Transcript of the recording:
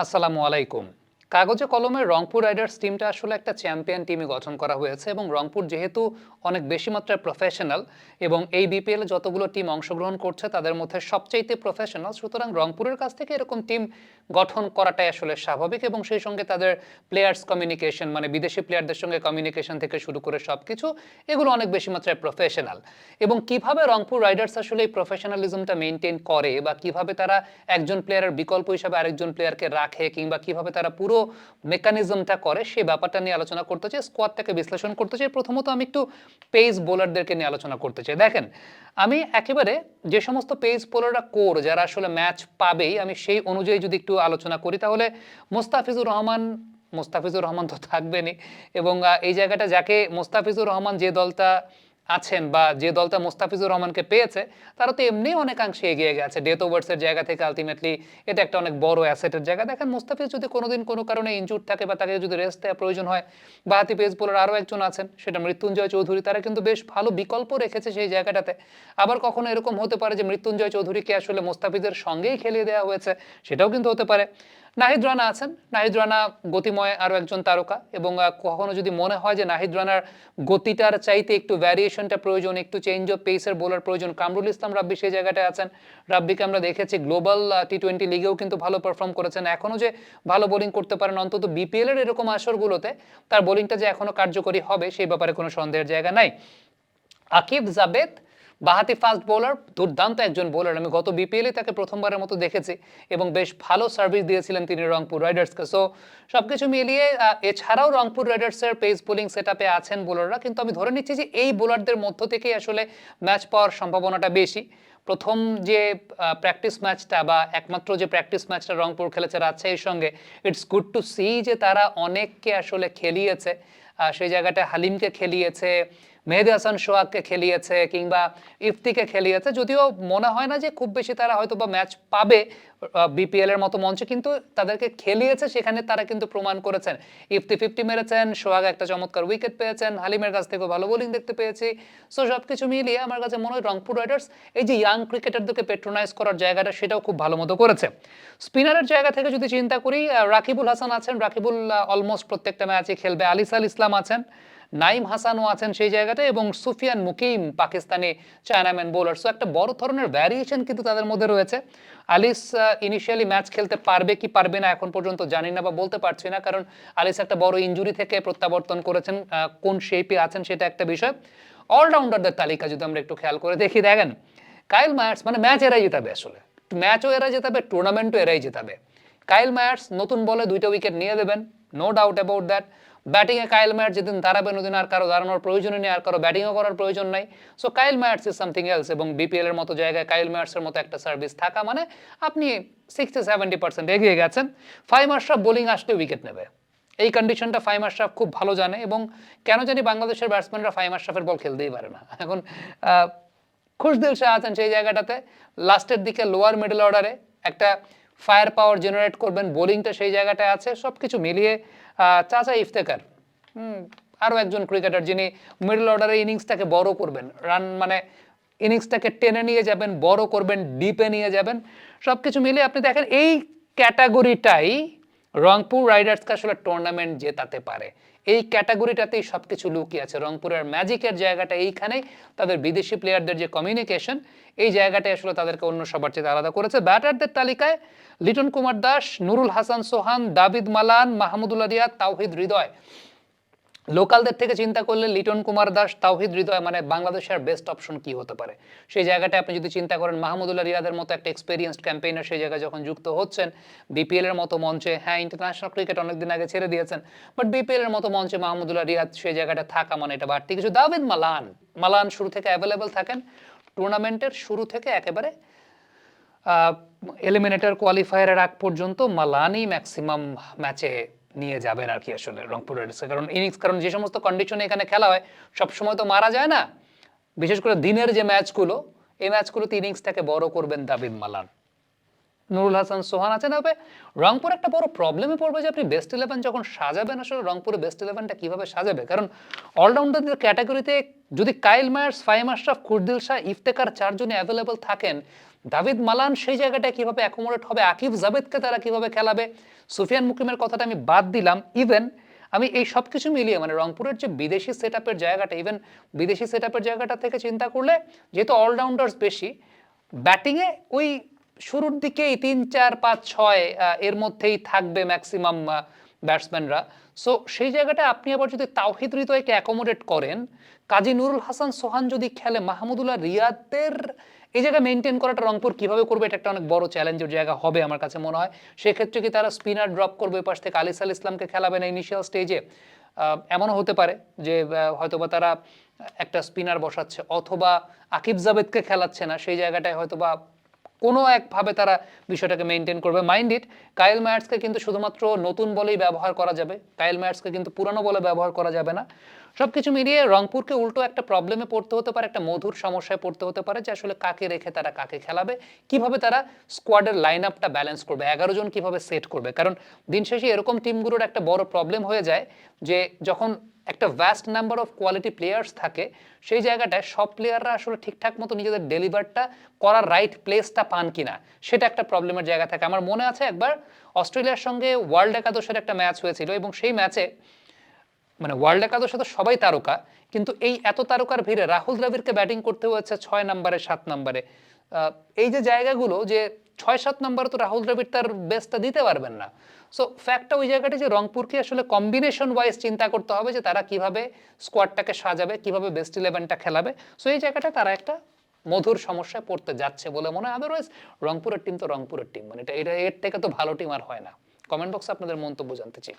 আসসালামু আলাইকুম। কাগজে কলমে রংপুর রাইডার্স টিমটা আসলে একটা চ্যাম্পিয়ন টিমই গঠন করা হয়েছে এবং রংপুর যেহেতু অনেক বেশি মাত্রায় প্রফেশনাল এবং এই বিপিএল এ যতগুলো টিম অংশগ্রহণ করছে তাদের মধ্যে সবচাইতে প্রফেশনাল, সুতরাং রংপুরের কাছ থেকে এরকম টিম গঠন করাটাই আসলে স্বাভাবিক এবং সেই সঙ্গে তাদের প্লেয়ার্স কমিউনিকেশন মানে বিদেশি প্লেয়ারদের সঙ্গে কমিউনিকেশন থেকে শুরু করে সবকিছু এগুলো অনেক বেশি মাত্রায় প্রফেশনাল। এবং কিভাবে রংপুর রাইডার্স আসলে এই প্রফেশনালিজমটা মেনটেন করে বা কিভাবে তারা একজন প্লেয়ারের বিকল্প হিসাবে আরেকজন প্লেয়ারকে রাখে কিংবা কিভাবে তারা পুরো মেকানিজমটা করে সেই ব্যাপারটা নিয়ে আলোচনা করতে চাই, স্কোয়াডটাকে বিশ্লেষণ করতে চাই। প্রথমত আমি একটু পেস বোলারদেরকে নিয়ে আলোচনা করতে চাই। দেখেন, আমি একেবারে যে সমস্ত পেস বোলাররা কোর যারা আসলে ম্যাচ পাবেই আমি সেই অনুযায়ী যদি একটু আলোচনা করি তাহলে মোস্তাফিজুর রহমান তো থাকবেনই এবং এই জায়গাটা যাকে মোস্তাফিজুর রহমান যে দলটা আছেন বা যে দলটা মোস্তাফিজুর রহমানকে পেয়েছে তারা তো এমনি অনেকাংশে এগিয়ে গেছে ডেথ ওভার্সের জায়গা থেকে। আলটিমেটলি এটা একটা অনেক বড় অ্যাসেটের জায়গা। দেখেন, মোস্তাফিজ যদি কোনোদিন কোনো কারণে ইনজুর থাকে বা তাকে যদি রেস্ট দেওয়া প্রয়োজন হয়, বাহাতি পেস বোলার আরও একজন আছেন সেটা মৃত্যুঞ্জয় চৌধুরী, তারা কিন্তু বেশ ভালো বিকল্প রেখেছে সেই জায়গাটাতে। আবার কখনো এরকম হতে পারে যে মৃত্যুঞ্জয় চৌধুরীকে আসলে মোস্তাফিজের সঙ্গেই খেলিয়ে দেওয়া হয়েছে, সেটাও কিন্তু হতে পারে। নাহিদ রানা আছেন, নাহিদ রানা গতিময় আরও একজন তারকা এবং কখনো যদি মনে হয় যে নাহিদ রানার গতিটার চাইতে একটু ভ্যারিয়েশনটা প্রয়োজন, একটু চেঞ্জ অফ পেসের বোলার প্রয়োজন, কামরুল ইসলাম রাব্বি সেই জায়গাটায় আছেন। রাব্বিকে আমরা দেখেছি গ্লোবাল টি-20 লিগেও কিন্তু ভালো পারফর্ম করেছেন। এখনও যে ভালো বোলিং করতে পারেন অন্তত বিপিএল এর এরকম আসরগুলোতে তার বোলিংটা যে এখনো কার্যকরী হবে সেই ব্যাপারে কোনো সন্দেহের জায়গা নাই। আকিব জাবেদ বাহাতি ফাস্ট বোলার, দুর্দান্ত একজন বোলার। আমি গত বিপিএলে তাকে প্রথমবারের মতো দেখেছি এবং বেশ ভালো সার্ভিস দিয়েছিলেন তিনি রংপুর রাইডার্সকে। সো সবকিছু মিলিয়ে এছাড়াও রংপুর রাইডার্সের পেস বোলিং সেটআপে আছেন বোলাররা, কিন্তু আমি ধরে নিচ্ছি যে এই বোলারদের মধ্য থেকেই আসলে ম্যাচ পাওয়ার সম্ভাবনাটা বেশি। প্রথম যে প্র্যাকটিস ম্যাচটা বা একমাত্র যে প্র্যাকটিস ম্যাচটা রংপুর খেলেছে রাজশাহীর সঙ্গে, ইটস গুড টু সি যে তারা অনেককে আসলে খেলিয়েছে। সেই জায়গাটায় হালিমকে খেলিয়েছে, মেহেদী হাসান সোহাগকে খেলিয়েছে কিংবা ইফতিকে খেলিয়েছে। যদিও মনে হয় না যে খুব বেশি তারা হয়তো বা ম্যাচ পাবে বিপিএল এর মতো মঞ্চে, কিন্তু তাদেরকে খেলিয়েছে, সেখানে তারা কিন্তু প্রমাণ করেছেন। ইফতি 50 মেরেছেন, সোহাগ একটা চমৎকার উইকেট পেয়েছেন, হালিমের কাছ থেকেও ভালো বোলিং দেখতে পেয়েছি। সো সব কিছু মিলিয়ে আমার কাছে মনে হয় রংপুর রাইডার্স এই যে ইয়াং ক্রিকেটারদেরকে পেট্রোনাইজ করার জায়গাটা সেটাও খুব ভালো মতো করেছে। স্পিনারের জায়গা থেকে যদি চিন্তা করি, রাকিবুল হাসান আছেন, রাকিবুল অলমোস্ট প্রত্যেকটা ম্যাচে খেলবে। আলিসাল ইসলাম আছেন, নাইম হাসানও আছেন সেই জায়গাটায় এবং Sufiyan Muqeem Pakistani chinaman bowler. So একটা বড় ধরনের ভ্যারিয়েশন কিন্তু তাদের মধ্যে রয়েছে। আলিস ইনিশিয়ালি ম্যাচ খেলতে পারবে কি পারবে না এখন পর্যন্ত জানি না বা বলতে পারছি না, কারণ আলিস একটা বড় ইনজুরি থেকে প্রত্যাবর্তন করেছেন। কোন শেপে আছেন সেটা একটা বিষয়। অলরাউন্ডারদের তালিকা যদি আমরা একটু খেয়াল করে দেখি, দেখেন কাইল মায়ার্স মানে ম্যাচ এরাই জেতাবে, আসলে ম্যাচও এরাই জেতাবে, টুর্নামেন্টও এরাই জেতাবে। কাইল মায়ার্স নতুন বলে 2টা উইকেট নিয়ে দেবেন, নো ডাউট অ্যাবাউট দ্যাট। ব্যাটিংয়ে কাইল মায়ার্স যেদিন দাঁড়াবেন ওদিন আর কারো দাঁড়ানোর প্রয়োজনই নেই, আর কারো ব্যাটিংও করার প্রয়োজন নাই। So Kyle Mayers is something else এবং বিপিএল এর মতো জায়গায় কাইল মায়ার্সের মতো একটা সার্ভিস থাকা মানে আপনি 60-70% এগিয়ে গেছেন। ফাহিম আশরাফ বোলিং আসলে উইকেট নেবে, এই কন্ডিশনটা ফাহিম আশরাফ খুব ভালো জানে এবং কেন জানি বাংলাদেশের ব্যাটসম্যানরা ফাহিম আশরাফের বল খেলতেই পারে না। এখন খুশদিল শাহ আছেন সেই জায়গাটাতে, লাস্টের দিকে লোয়ার মিডল অর্ডারে একটা ফায়ার পাওয়ার জেনারেট করবেন, বোলিংটা সেই জায়গাটায় আছে। সব কিছু মিলিয়ে চাচা ইফতেখার আরও একজন ক্রিকেটার যিনি মিডল অর্ডারে ইনিংসটাকে বড় করবেন, রান মানে ইনিংসটাকে টেনে নিয়ে যাবেন, বড় করবেন, ডিপে নিয়ে যাবেন। সব কিছু মিলিয়ে আপনি দেখেন এই ক্যাটাগরিটাই রংপুর রাইডার্সকে আসলে টুর্নামেন্ট জেতাতে পারে। এই ক্যাটাগরিটাতেই সব কিছু লুকিয়ে আছে। রংপুরের ম্যাজিকের জায়গাটা এইখানেই, তাদের বিদেশি প্লেয়ারদের যে কমিউনিকেশন এই জায়গাটাই আসলে তাদেরকে অন্য সবার চেয়ে আলাদা করেছে। ব্যাটারদের তালিকায় লিটন কুমার দাস, নুরুল হাসান সোহান, দাবিদ মালান, মাহমুদুল্লাহ রিয়াদ, তাওহিদ হৃদয়। লোকালদের থেকে চিন্তা করলে লিটন কুমার দাস, তাওহিদ হৃদয় মানে বাংলাদেশের বেস্ট অপশন কি হতে পারে সেই জায়গাটায় আপনি যদি চিন্তা করেন। মাহমুদুল্লাহ রিয়াদের মতো একটা এক্সপেরিয়েন্সড ক্যাম্পেইনার সেই জায়গায় যখন যুক্ত হচ্ছেন বিপিএল এর মতো মঞ্চে, হ্যাঁ ইন্টারন্যাশনাল ক্রিকেট অনেকদিন আগে ছেড়ে দিয়েছেন, বাট বিপিএল এর মতো মঞ্চে মাহমুদুল্লাহ রিয়াদ সেই জায়গাটা থাকা মানে এটা বাড়তি কিছু। দাবিদ মালান শুরু থেকে অ্যাভেলেবেল থাকেন, টুর্নামেন্টের শুরু থেকে একেবারে এলিমিনেটর কোয়ালিফায়ারের আগ পর্যন্ত মালানই ম্যাক্সিমাম ম্যাচে নিয়ে যাবেন আর কি আসলে রংপুর রাইডার্স। কারণ যে সমস্ত কন্ডিশনে এখানে খেলা হয় সবসময় তো মারা যায় না, বিশেষ করে দিনের যে ম্যাচগুলো এই ম্যাচগুলোতে ইনিংসটাকে বড় করবেন দাবিদ মালান। নুরুল হাসান সোহান আছেন। তবে রংপুর একটা বড় প্রবলেমে পড়বে যে আপনি বেস্ট 11 যখন সাজাবেন, আসলে রংপুরে বেস্ট 11টা কিভাবে সাজাবে? কারণ অলরাউন্ডারদের ক্যাটাগরিতে যদি কাইল মায়ার্স, ফাহিম আশরাফ, কুলদীপ শাহ, ইফতেখার চারজনই অ্যাভেলেবল থাকেন, দাভিদ মালান সেই জায়গাটায় কিভাবে অ্যাকোমোডেট হবে? আকিব জাবেদকে তারা কিভাবে খেলাবে? সুফিয়ান মুকিমের কথাটা আমি বাদ দিলাম। ইভেন আমি এই সব কিছু মিলিয়ে মানে রংপুরের যে বিদেশি সেটআপের জায়গাটা, ইভেন বিদেশি সেটআপের জায়গাটা থেকে চিন্তা করলে যেহেতু অলরাউন্ডার্স বেশি, ব্যাটিংয়ে ওই শুরুর দিকেই 3, 4, 5, 6 এর মধ্যেই থাকবে ম্যাক্সিমাম ব্যাটসম্যানরা। সো সেই জায়গাটায় আপনি আবার যদি তাওহিদ হৃদয়কে অ্যাকোমোডেট করেন, কাজী নুরুল হাসান সোহান যদি খেলে, মাহমুদুল্লাহ রিয়াদের এই জায়গা মেনটেন করাটা রংপুর কিভাবে করবে? এটা একটা অনেক বড় চ্যালেঞ্জের জায়গা হবে আমার কাছে মনে হয়। সেক্ষেত্রে কি তারা স্পিনার ড্রপ করবে, ওই পাশ থেকে আলিসাল ইসলামকে খেলাবে না ইনিশিয়াল স্টেজে? এমনও হতে পারে যে হয়তোবা তারা একটা স্পিনার বসাচ্ছে, অথবা আকিব জাবেদকে খেলাচ্ছে না, সেই জায়গাটায় হয়তোবা কোনো একভাবে তারা বিষয়টাকে মেনটেন করবে। মাইন্ড ইট, কাইল মায়ার্সকে কিন্তু শুধুমাত্র নতুন বলেই ব্যবহার করা যাবে, কাইল মায়ার্সকে কিন্তু পুরানো বলে ব্যবহার করা যাবে না। সব কিছু মিলিয়ে রংপুরকে উল্টো একটা প্রবলেমে পড়তে হতে পারে, একটা মধুর সমস্যায় পড়তে হতে পারে যে আসলে কাকে রেখে তারা কাকে খেলাবে, কিভাবে তারা স্কোয়াডের লাইন আপটা ব্যালেন্স করবে, 11 জন কিভাবে সেট করবে। কারণ দিন শেষে এরকম টিমগুলোর একটা বড় প্রবলেম হয়ে যায় যে যখন একটা vast number of quality players থাকে, সেই জায়গাটায় সব প্লেয়াররা আসলে ঠিকঠাক মতো নিজেদের ডেলিভারটা করার রাইট প্লেসটা পান কিনা, সেটা একটা প্রবলেমের জায়গা থাকে। আমার মনে আছে একবার অস্ট্রেলিয়ার সঙ্গে ওয়ার্ল্ড একাদশের একটা ম্যাচ হয়েছিল, এবং সেই ম্যাচে মানে ওয়ার্ল্ড একাদশে তো সবাই তারকা, কিন্তু এই এত তারকার ভিড়ে রাহুল দ্রাবিড়কে ব্যাটিং করতে হয়েছে 6 নম্বরে, 7 নম্বরে। এই যে জায়গাগুলো, যে 6-7 নম্বরে তো রাহুল দ্রাবিড় তার বেস্টটা দিতে পারবেন না। সো ফ্যাক্টটা ওই জায়গাটা যে রংপুরকে আসলে কম্বিনেশন ওয়াইজ চিন্তা করতে হবে যে তারা কিভাবে স্কোয়াডটাকে সাজাবে, কিভাবে বেস্ট 11টা খেলাবে। সো এই জায়গাটা তারা একটা মধুর সমস্যায় পড়তে যাচ্ছে বলে মনে হয়। আদারওয়াইজ রংপুরের টিম তো রংপুরের টিম, মানে এটা এর থেকে তো ভালো টিম আর হয় না। কমেন্ট বক্সে আপনাদের মন্তব্য জানতে চাই।